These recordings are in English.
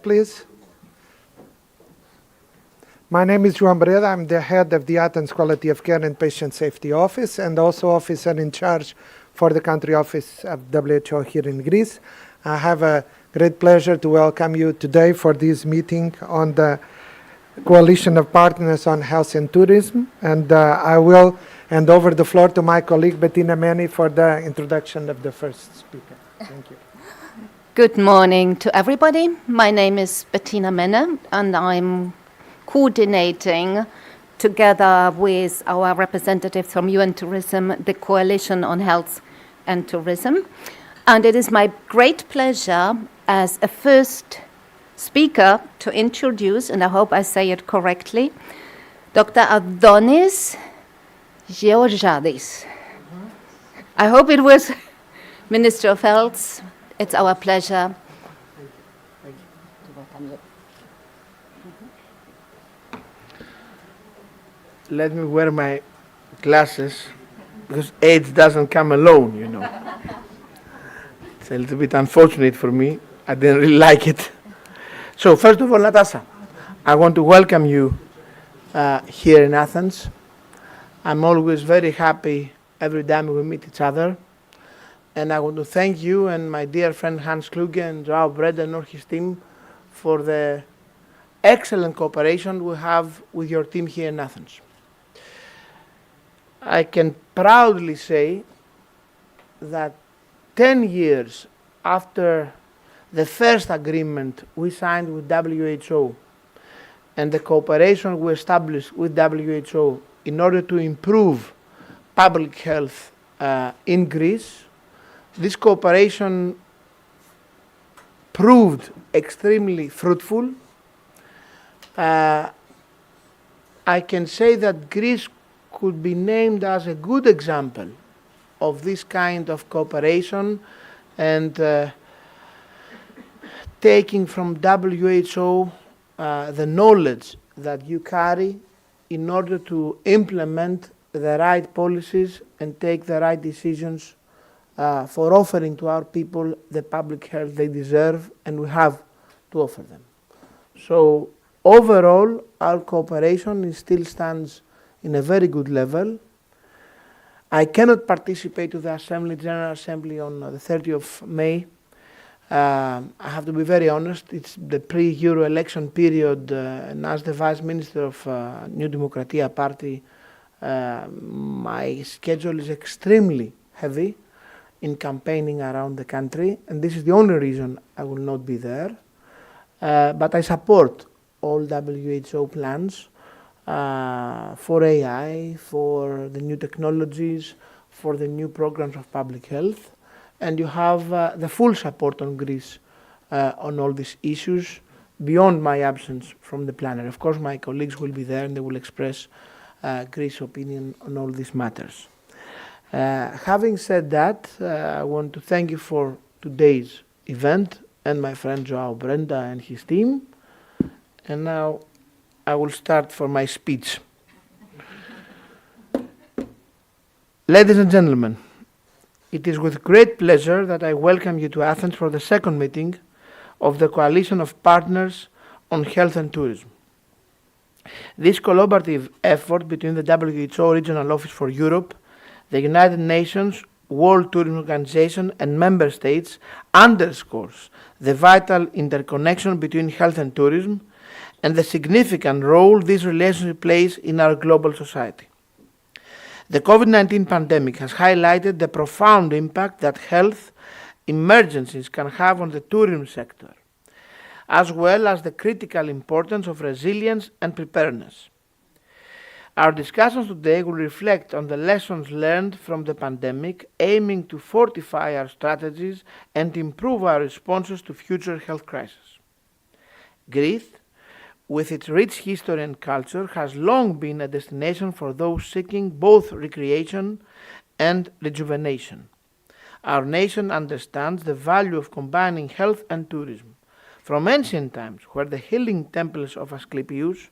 please. My name is João Breda. I'm the head of the Athens Quality of Care and Patient Safety Office and also officer in charge for the country office of WHO here in Greece. I have a great pleasure to welcome you today for this meeting on the Coalition of Partners on Health and Tourism. And I will hand over the floor to my colleague Bettina Meni for the introduction of the first speaker. Thank you. Good morning to everybody. My name is Bettina Menne and I'm coordinating together with our representatives from UN Tourism, the Coalition on Health and Tourism. And it is my great pleasure as a first speaker to introduce, and I hope I say it correctly, Dr. Adonis Georgiadis. I hope it was Minister of Health. It's our pleasure. Thank you. To welcome you. Let me wear my glasses because AIDS doesn't come alone, you know. It's a little bit unfortunate for me. I didn't really like it. So first of all, Natasha, I want to welcome you here in Athens. I'm always very happy every time we meet each other. And I want to thank you and my dear friend Hans Kluge and João Breda and all his team for the excellent cooperation we have with your team here in Athens. I can proudly say that 10 years after the first agreement we signed with WHO and the cooperation we established with WHO in order to improve public health in Greece, this cooperation proved extremely fruitful. I can say that Greece could be named as a good example of this kind of cooperation and taking from WHO the knowledge that you carry in order to implement the right policies and take the right decisions for offering to our people the public health they deserve and we have to offer them. So overall, our cooperation still stands in a very good level. I cannot participate to the General Assembly on the 30th of May. I have to be very honest, it's the pre-Euro election period and as the Vice Minister of New Demokratia Party, my schedule is extremely heavy in campaigning around the country, and this is the only reason I will not be there. But I support all WHO plans for AI, for the new technologies, for the new programs of public health, and you have the full support on Greece on all these issues beyond my absence from the plenary. Of course, my colleagues will be there and they will express Greece's opinion on all these matters. Having said that, I want to thank you for today's event and my friend João Breda and his team. And now I will start for my speech. Ladies and gentlemen, it is with great pleasure that I welcome you to Athens for the second meeting of the Coalition of Partners on Health and Tourism. This collaborative effort between the WHO Regional Office for Europe, the United Nations, World Tourism Organization and member states underscores the vital interconnection between health and tourism and the significant role this relationship plays in our global society. The COVID-19 pandemic has highlighted the profound impact that health emergencies can have on the tourism sector, as well as the critical importance of resilience and preparedness. Our discussions today will reflect on the lessons learned from the pandemic, aiming to fortify our strategies and improve our responses to future health crises. Greece, with its rich history and culture, has long been a destination for those seeking both recreation and rejuvenation. Our nation understands the value of combining health and tourism. From ancient times, where the healing temples of Asclepius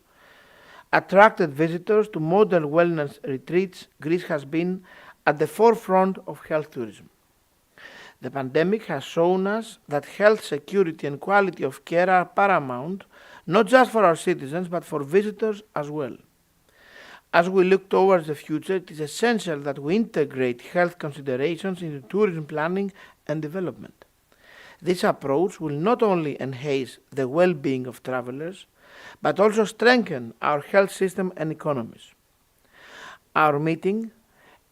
attracted visitors to modern wellness retreats, Greece has been at the forefront of health tourism. The pandemic has shown us that health security and quality of care are paramount, not just for our citizens, but for visitors as well. As we look towards the future, it is essential that we integrate health considerations into tourism planning and development. This approach will not only enhance the well-being of travelers, but also strengthen our health system and economies. Our meeting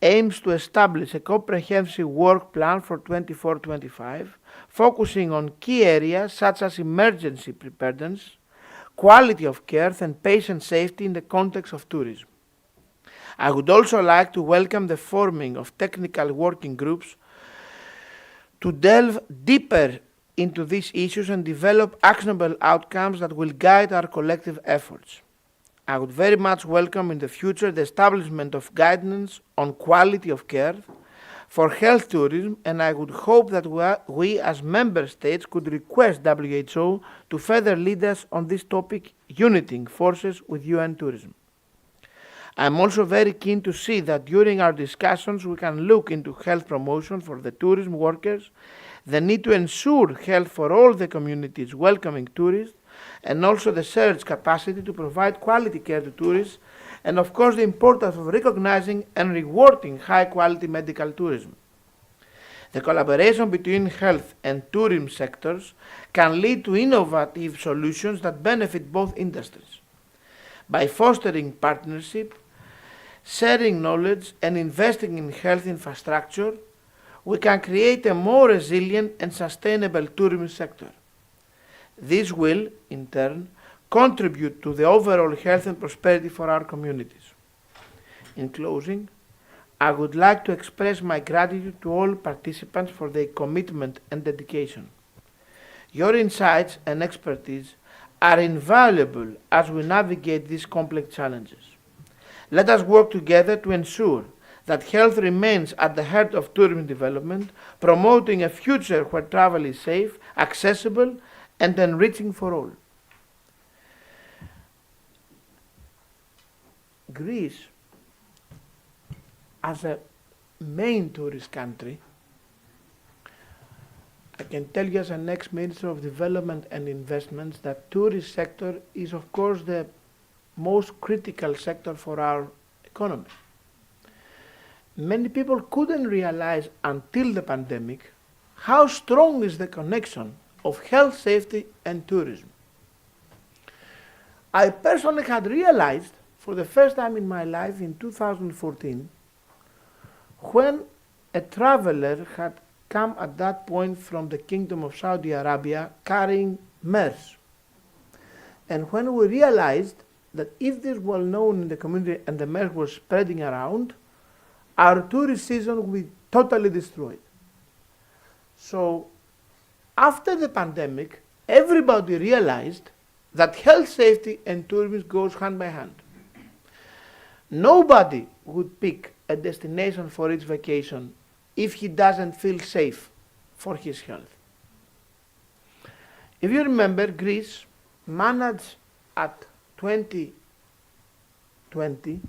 aims to establish a comprehensive work plan for 24-25, focusing on key areas such as emergency preparedness, quality of care, and patient safety in the context of tourism. I would also like to welcome the forming of technical working groups to delve deeper into these issues and develop actionable outcomes that will guide our collective efforts. I would very much welcome in the future the establishment of guidance on quality of care for health tourism, and I would hope that we as member states could request WHO to further lead us on this topic, uniting forces with UN tourism. I am also very keen to see that during our discussions we can look into health promotion for the tourism workers, the need to ensure health for all the communities welcoming tourists, and also the surge capacity to provide quality care to tourists, and of course the importance of recognizing and rewarding high quality medical tourism. The collaboration between health and tourism sectors can lead to innovative solutions that benefit both industries. By fostering partnership, sharing knowledge, and investing in health infrastructure, we can create a more resilient and sustainable tourism sector. This will, in turn, contribute to the overall health and prosperity for our communities. In closing, I would like to express my gratitude to all participants for their commitment and dedication. Your insights and expertise are invaluable as we navigate these complex challenges. Let us work together to ensure that health remains at the heart of tourism development, promoting a future where travel is safe, accessible, and enriching for all. Greece, as a main tourist country, I can tell you as an ex-Minister of Development and Investments that tourist sector is of course the most critical sector for our economy. Many people couldn't realize until the pandemic how strong is the connection of health safety and tourism. I personally had realized for the first time in my life in 2014 when a traveler had come at that point from the Kingdom of Saudi Arabia carrying MERS. And when we realized that if this was known in the community and the MERS was spreading around, our tourist season would be totally destroyed. So after the pandemic, everybody realized that health safety and tourism goes hand by hand. Nobody would pick a destination for its vacation if he doesn't feel safe for his health. If you remember, Greece managed at 2020,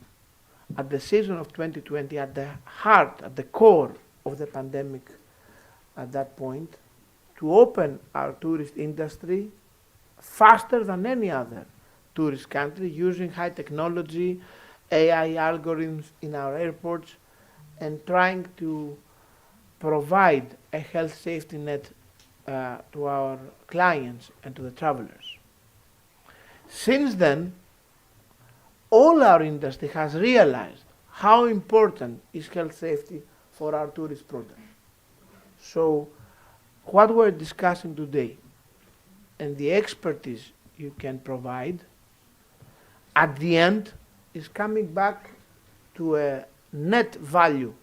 at the season of 2020, at the heart, at the core of the pandemic at that point, to open our tourist industry faster than any other tourist country, using high technology, AI algorithms in our airports, and trying to provide a health safety net to our clients and to the travelers. Since then, all our industry has realized how important is health safety for our tourist product. So what we're discussing today and the expertise you can provide at the end is coming back to a net value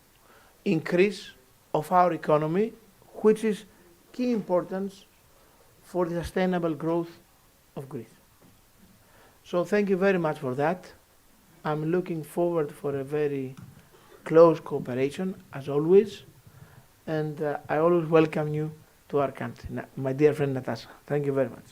increase of our economy, which is key importance for the sustainable growth of Greece. So thank you very much for that. I'm looking forward for a very close cooperation as always, and I always welcome you to our country. My dear friend Natasha, thank you very much.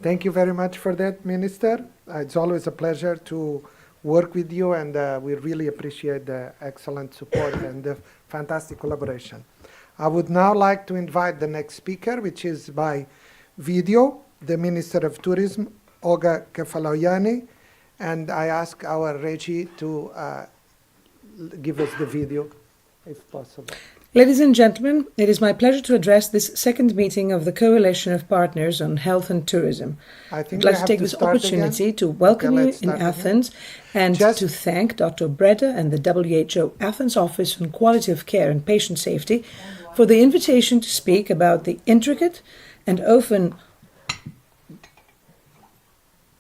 Thank you very much for that, Minister. It's always a pleasure to work with you, and we really appreciate the excellent support and the fantastic collaboration. I would now like to invite the next speaker, which is by video, the Minister of Tourism, Olga Kefalogianni, and I ask our Reggie to give us the video, if possible. Ladies and gentlemen, it is my pleasure to address this second meeting of the Coalition of Partners on Health and Tourism. I'd like to take this opportunity to welcome you in Athens and to thank Dr. Breda and the WHO Athens Office on Quality of Care and Patient Safety for the invitation to speak about the intricate and often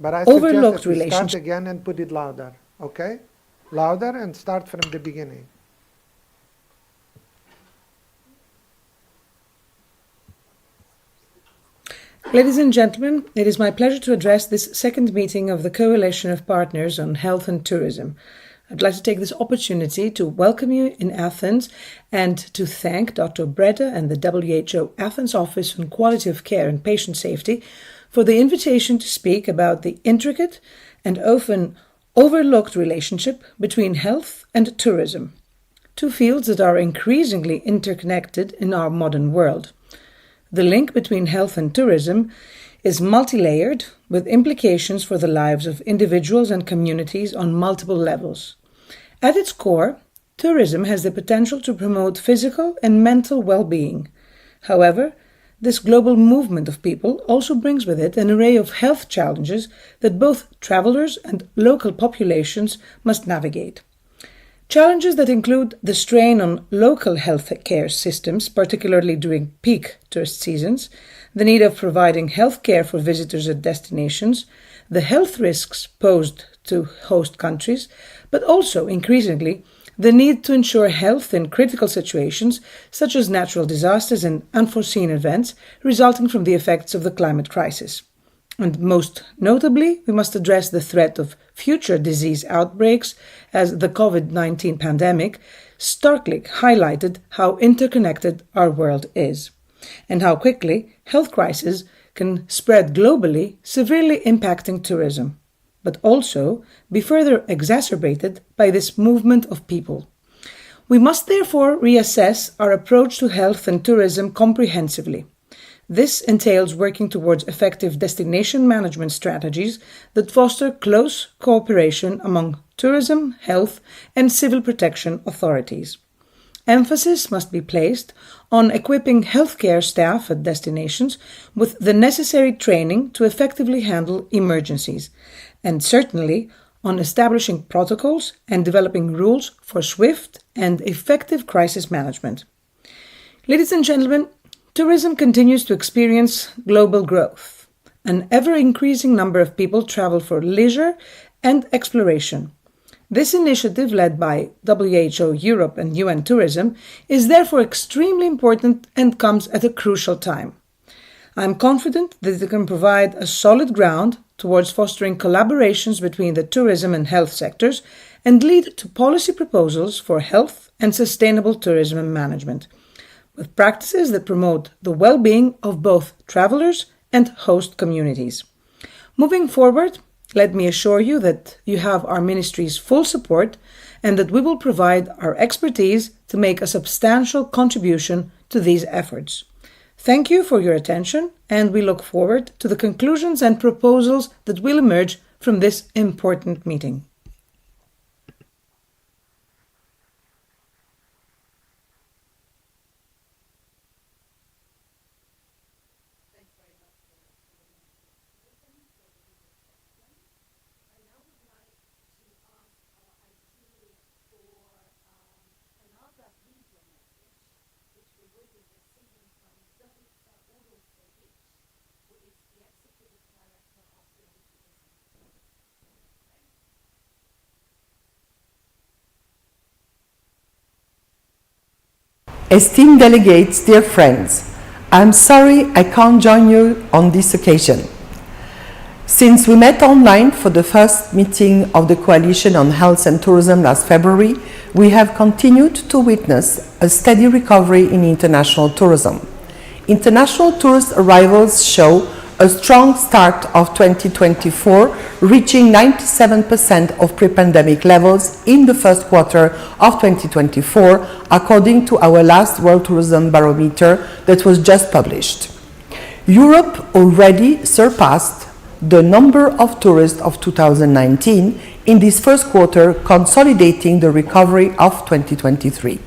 overlooked relationship. Start again and put it louder, okay? Louder and start from the beginning. Ladies and gentlemen, it is my pleasure to address this second meeting of the Coalition of Partners on Health and Tourism. I'd like to take this opportunity to welcome you in Athens and to thank Dr. Breda and the WHO Athens Office on Quality of Care and Patient Safety for the invitation to speak about the intricate and often overlooked relationship between health and tourism, two fields that are increasingly interconnected in our modern world. The link between health and tourism is multi-layered, with implications for the lives of individuals and communities on multiple levels. At its core, tourism has the potential to promote physical and mental well-being. However, this global movement of people also brings with it an array of health challenges that both travelers and local populations must navigate. Challenges that include the strain on local health care systems, particularly during peak tourist seasons, the need of providing health care for visitors at destinations, the health risks posed to host countries, but also, increasingly, the need to ensure health in critical situations such as natural disasters and unforeseen events resulting from the effects of the climate crisis. And most notably, we must address the threat of future disease outbreaks, as the COVID-19 pandemic starkly highlighted how interconnected our world is, and how quickly health crises can spread globally, severely impacting tourism, but also be further exacerbated by this movement of people. We must therefore reassess our approach to health and tourism comprehensively. This entails working towards effective destination management strategies that foster close cooperation among tourism, health, and civil protection authorities. Emphasis must be placed on equipping healthcare staff at destinations with the necessary training to effectively handle emergencies, and certainly on establishing protocols and developing rules for swift and effective crisis management. Ladies and gentlemen, tourism continues to experience global growth. An ever-increasing number of people travel for leisure and exploration. This initiative, led by WHO Europe and UN Tourism, is therefore extremely important and comes at a crucial time. I am confident that it can provide a solid ground towards fostering collaborations between the tourism and health sectors and lead to policy proposals for health and sustainable tourism management, with practices that promote the well-being of both travelers and host communities. Moving forward, let me assure you that you have our ministry's full support and that we will provide our expertise to make a substantial contribution to these efforts. Thank you for your attention, and we look forward to the conclusions and proposals that will emerge from this important meeting. Esteemed delegates, dear friends, I'm sorry I can't join you on this occasion. Since we met online for the first meeting of the Coalition on Health and Tourism last February, we have continued to witness a steady recovery in international tourism. International tourist arrivals show a strong start of 2024, reaching 97% of pre-pandemic levels in the first quarter of 2024, according to our last World Tourism Barometer that was just published. Europe already surpassed the number of tourists of 2019 in this first quarter, consolidating the recovery of 2023.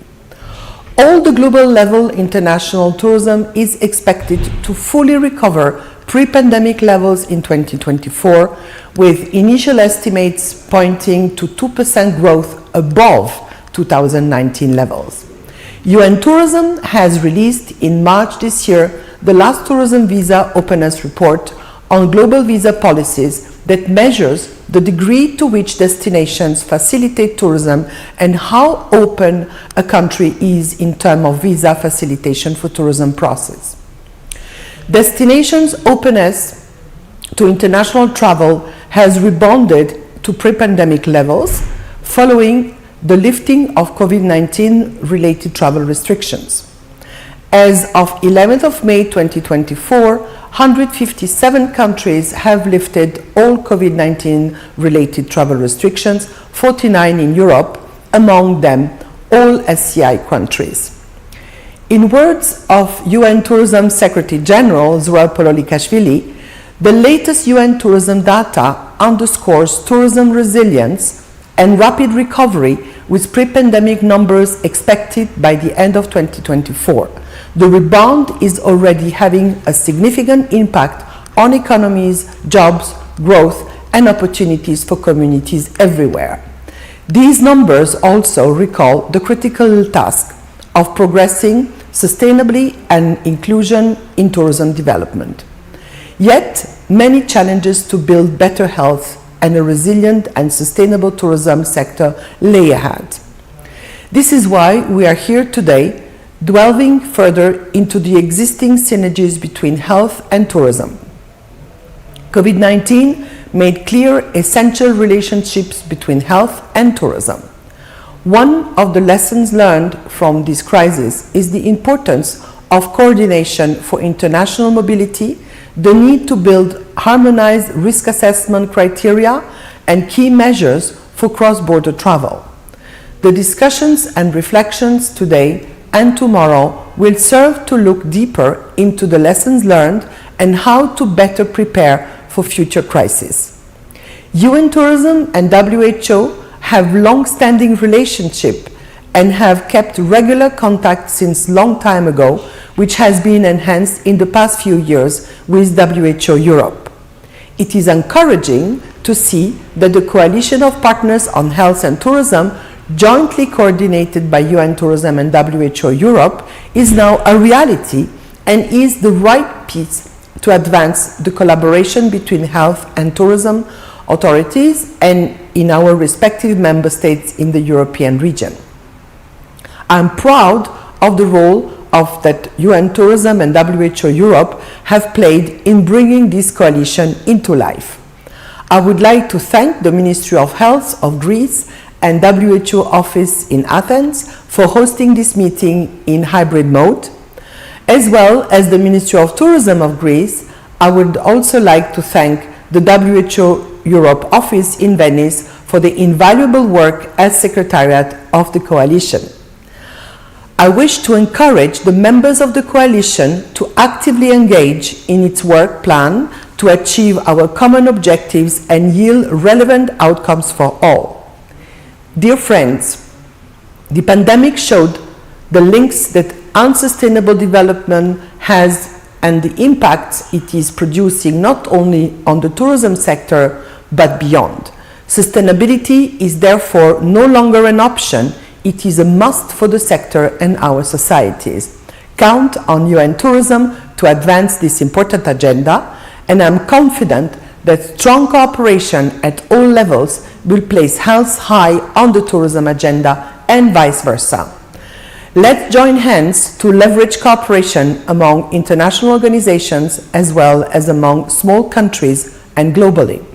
All the global level international tourism is expected to fully recover pre-pandemic levels in 2024, with initial estimates pointing to 2% growth above 2019 levels. UN Tourism has released in March this year the last tourism visa openness report on global visa policies that measures the degree to which destinations facilitate tourism and how open a country is in terms of visa facilitation for tourism process. Destinations' openness to international travel has rebounded to pre-pandemic levels following the lifting of COVID-19 related travel restrictions. As of 11th of May 2024, 157 countries have lifted all COVID-19 related travel restrictions, 49 in Europe, among them all SCI countries. In words of UN Tourism Secretary General Zoraal Pololikashvili, the latest UN tourism data underscores tourism resilience and rapid recovery with pre-pandemic numbers expected by the end of 2024. The rebound is already having a significant impact on economies, jobs, growth, and opportunities for communities everywhere. These numbers also recall the critical task of progressing sustainably and inclusion in tourism development. Yet, many challenges to build better health and a resilient and sustainable tourism sector lay ahead. This is why we are here today, delving further into the existing synergies between health and tourism. COVID-19 made clear essential relationships between health and tourism. One of the lessons learned from this crisis is the importance of coordination for international mobility, the need to build harmonized risk assessment criteria, and key measures for cross-border travel. The discussions and reflections today and tomorrow will serve to look deeper into the lessons learned and how to better prepare for future crises. UN Tourism and WHO have long-standing relationship and have kept regular contact since long time ago, which has been enhanced in the past few years with WHO Europe. It is encouraging to see that the coalition of partners on health and tourism, jointly coordinated by UN Tourism and WHO Europe, is now a reality and is the right piece to advance the collaboration between health and tourism authorities and in our respective member states in the European region. I'm proud of the role that UN Tourism and WHO Europe have played in bringing this coalition into life. I would like to thank the Ministry of Health of Greece and WHO office in Athens for hosting this meeting in hybrid mode, as well as the Ministry of Tourism of Greece. I would also like to thank the WHO Europe office in Venice for the invaluable work as Secretariat of the coalition. I wish to encourage the members of the coalition to actively engage in its work plan to achieve our common objectives and yield relevant outcomes for all. Dear friends, the pandemic showed the links that unsustainable development has and the impacts it is producing not only on the tourism sector but beyond. Sustainability is therefore no longer an option, it is a must for the sector and our societies. Count on UN Tourism to advance this important agenda, and I'm confident that strong cooperation at all levels will place health high on the tourism agenda and vice versa. Let's join hands to leverage cooperation among international organizations as well as among small countries and globally.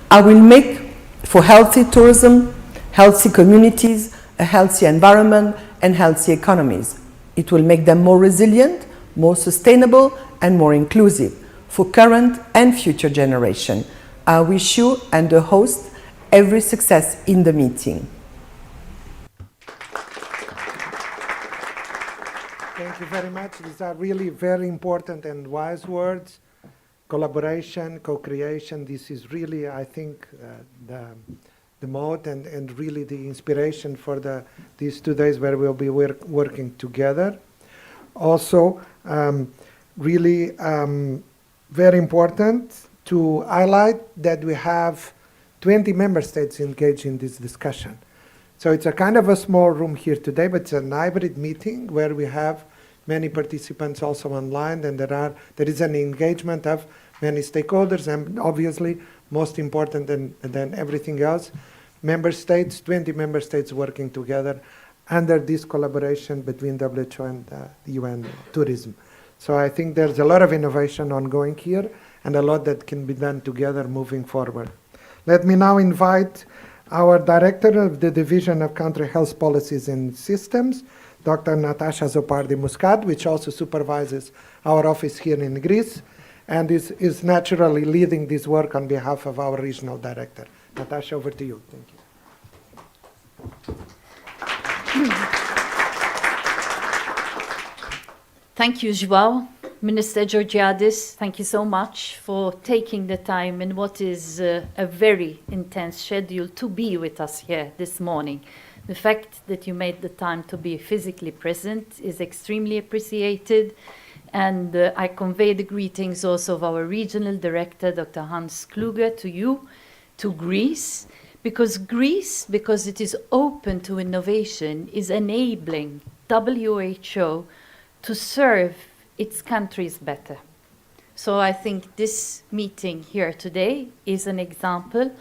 I will make for healthy tourism, healthy communities, a healthy environment and healthy economies. It will make them more resilient, more sustainable and more inclusive. for current and future generations. I wish you and the host every success in the meeting. Thank you very much. These are really very important and wise words. Collaboration, co-creation, this is really, I think, the mode and really the inspiration for these 2 days where we'll be working together. Also, really very important to highlight that we have 20 member states engaged in this discussion. So it's a kind of a small room here today, but it's a hybrid meeting where we have many participants also online, and there is an engagement of many stakeholders, and obviously, most important than everything else, member states, 20 member states working together under this collaboration between WHO and the UN Tourism. So I think there's a lot of innovation ongoing here and a lot that can be done together moving forward. Let me now invite our Director of the Division of Country Health Policies and Systems, Dr. Natasha Zopardi-Muscat, which also supervises our office here in Greece, and is naturally leading this work on behalf of our regional director. Natasha, over to you. Thank you. Thank you, João. Minister Georgiadis, thank you so much for taking the time in what is a very intense schedule to be with us here this morning. The fact that you made the time to be physically present is extremely appreciated, and I convey the greetings also of our regional director, Dr. Hans Kluge, to you, to Greece, because it is open to innovation, is enabling WHO to serve its countries better. So I think this meeting here today is an example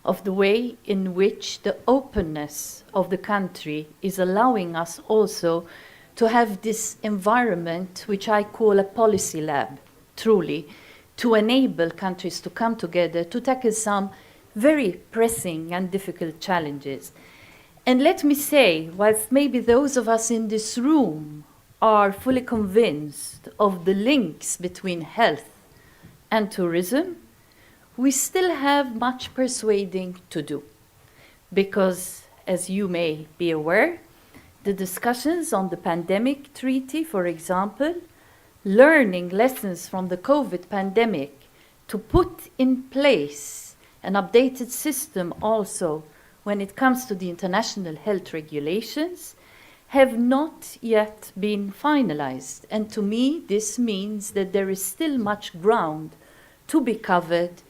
of the way in which the openness of the country is allowing us also to have this environment, which I call a policy lab, truly, to enable countries to come together to tackle some very pressing and difficult challenges. And let me say, whilst maybe those of us in this room are fully convinced of the links between health and tourism, we still have much persuading to do. Because, as you may be aware, the discussions on the pandemic treaty, for example, learning lessons from the COVID pandemic to put in place an updated system also when it comes to the international health regulations, have not yet been finalized. And to me, this means that there is still much ground to be covered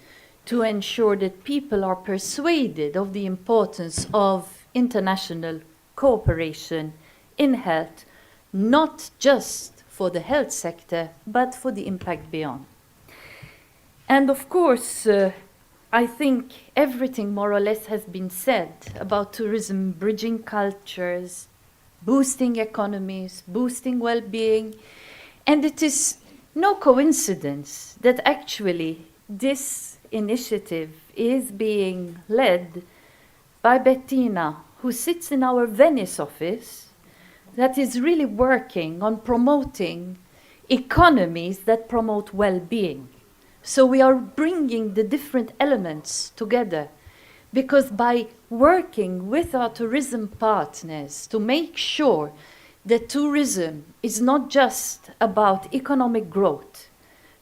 to ensure that people are persuaded of the importance of international cooperation in health, not just for the health sector, but for the impact beyond. And of course, I think everything more or less has been said about tourism bridging cultures, boosting economies, boosting well-being. And it is no coincidence that actually this initiative is being led by Bettina, who sits in our Venice office, that is really working on promoting economies that promote well-being. So we are bringing the different elements together, because by working with our tourism partners to make sure that tourism is not just about economic growth,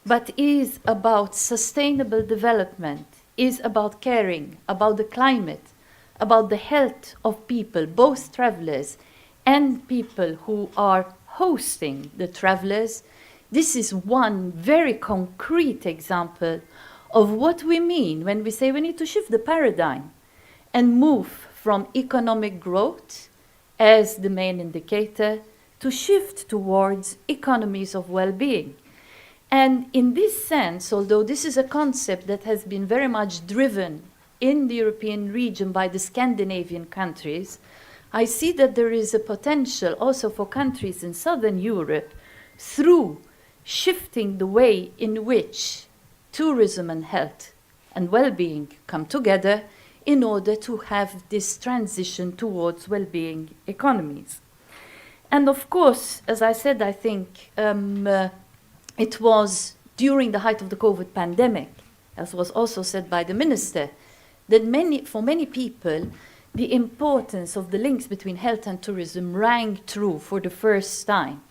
but is about sustainable development, is about caring about the climate, about the health of people, both travelers and people who are hosting the travelers. This is one very concrete example of what we mean when we say we need to shift the paradigm and move from economic growth as the main indicator to shift towards economies of well-being. And in this sense, although this is a concept that has been very much driven in the European region by the Scandinavian countries, I see that there is a potential also for countries in Southern Europe through shifting the way in which tourism and health and well-being come together in order to have this transition towards well-being economies. And of course, as I said, I think it was during the height of the COVID pandemic, as was also said by the minister, that for many people, the importance of the links between health and tourism rang true for the first time.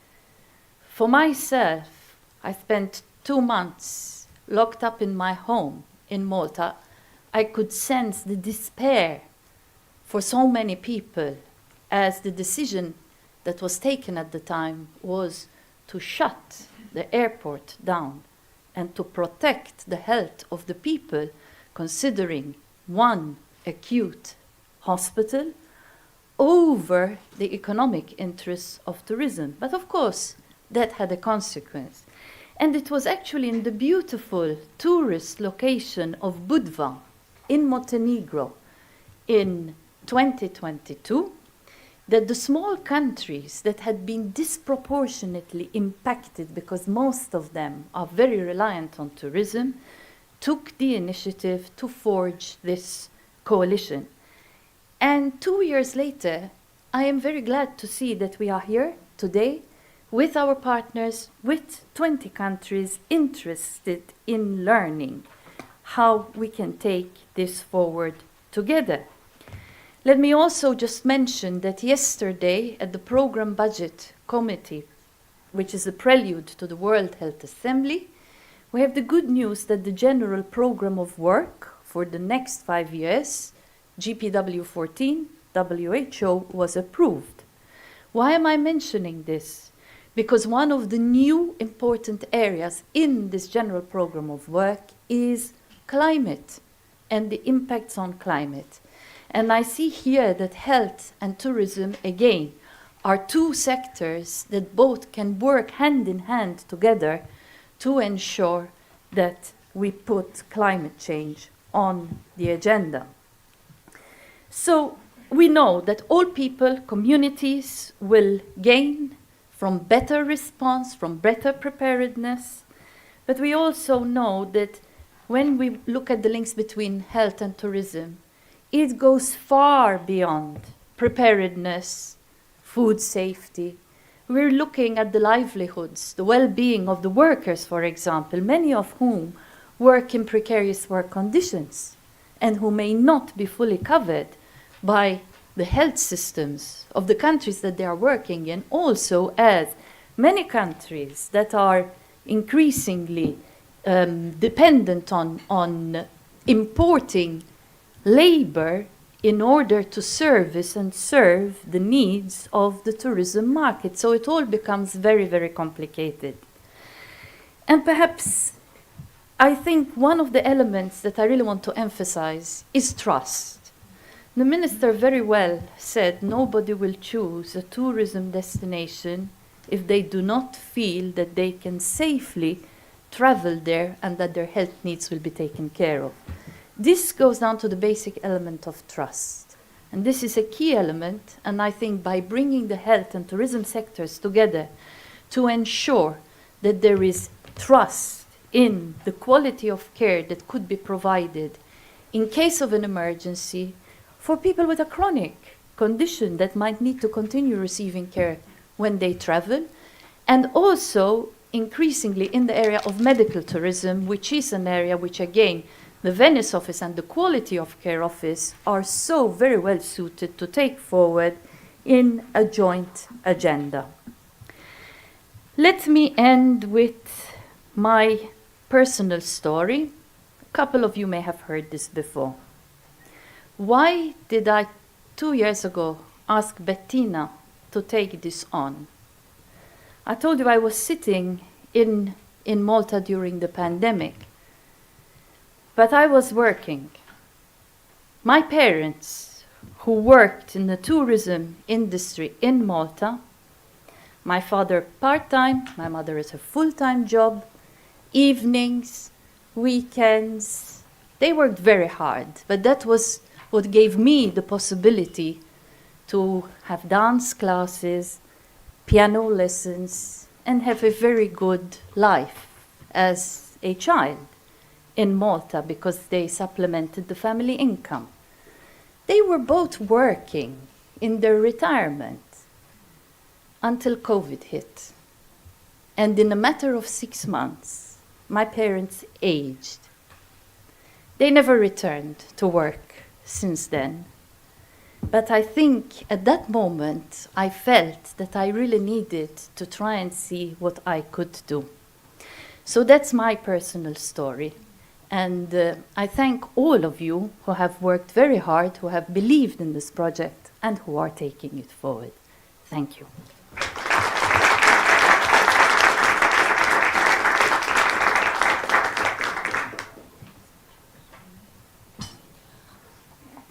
For myself, I spent 2 months locked up in my home in Malta. I could sense the despair for so many people, as the decision that was taken at the time was to shut the airport down and to protect the health of the people, considering one acute hospital over the economic interests of tourism. But of course, that had a consequence. And it was actually in the beautiful tourist location of Budva in Montenegro in 2022 that the small countries that had been disproportionately impacted, because most of them are very reliant on tourism, took the initiative to forge this coalition. And 2 years later, I am very glad to see that we are here today with our partners, with 20 countries interested in learning how we can take this forward together. Let me also just mention that yesterday at the Program Budget Committee, which is a prelude to the World Health Assembly, we have the good news that the General Program of Work for the next 5 years, GPW14, WHO, was approved. Why am I mentioning this? Because one of the new important areas in this General Program of Work is climate and the impacts on climate. And I see here that health and tourism, again, are two sectors that both can work hand in hand together to ensure that we put climate change on the agenda. So we know that all people, communities will gain from better response, from better preparedness, but we also know that when we look at the links between health and tourism, it goes far beyond preparedness, food safety. We're looking at the livelihoods, the well-being of the workers, for example, many of whom work in precarious work conditions and who may not be fully covered by the health systems of the countries that they are working in, also as many countries that are increasingly dependent on importing labor in order to service and serve the needs of the tourism market. So it all becomes very, very complicated. And perhaps I think one of the elements that I really want to emphasize is trust. The minister very well said nobody will choose a tourism destination if they do not feel that they can safely travel there and that their health needs will be taken care of. This goes down to the basic element of trust. And this is a key element, and I think by bringing the health and tourism sectors together to ensure that there is trust in the quality of care that could be provided in case of an emergency for people with a chronic condition that might need to continue receiving care when they travel, and also increasingly in the area of medical tourism, which is an area which, again, the Venice office and the Quality of Care office are so very well suited to take forward in a joint agenda. Let me end with my personal story. A couple of you may have heard this before. Why did I, 2 years ago, ask Bettina to take this on? I told you I was sitting in Malta during the pandemic, but I was working. My parents, who worked in the tourism industry in Malta, my father part-time, my mother has a full-time job, evenings, weekends, they worked very hard, but that was what gave me the possibility to have dance classes, piano lessons, and have a very good life as a child in Malta because they supplemented the family income. They were both working in their retirement until COVID hit. And in a matter of 6 months, my parents aged. They never returned to work since then. But I think at that moment, I felt that I really needed to try and see what I could do. So that's my personal story. And I thank all of you who have worked very hard, who have believed in this project, and who are taking it forward. Thank you.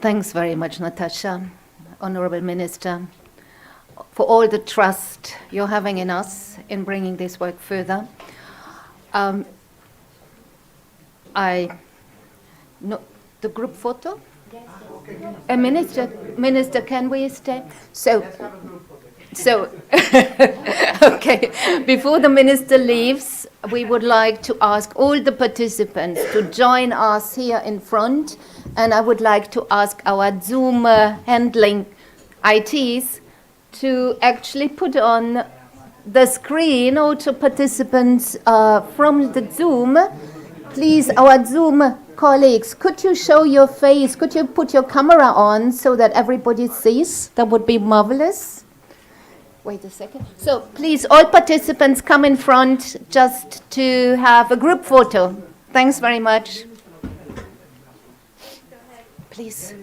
Thanks very much, Natasha, Honorable Minister, for all the trust you're having in us in bringing this work further. No, the group photo? Minister, can we stay? So, okay, before the minister leaves, we would like to ask all the participants to join us here in front, and I would like to ask our Zoom handling ITs to actually put on the screen all to participants from the Zoom. Please, our Zoom colleagues, could you show your face? Could you put your camera on so that everybody sees? That would be marvelous. Wait a second. So please, all participants come in front just to have a group photo. Thanks very much. Please.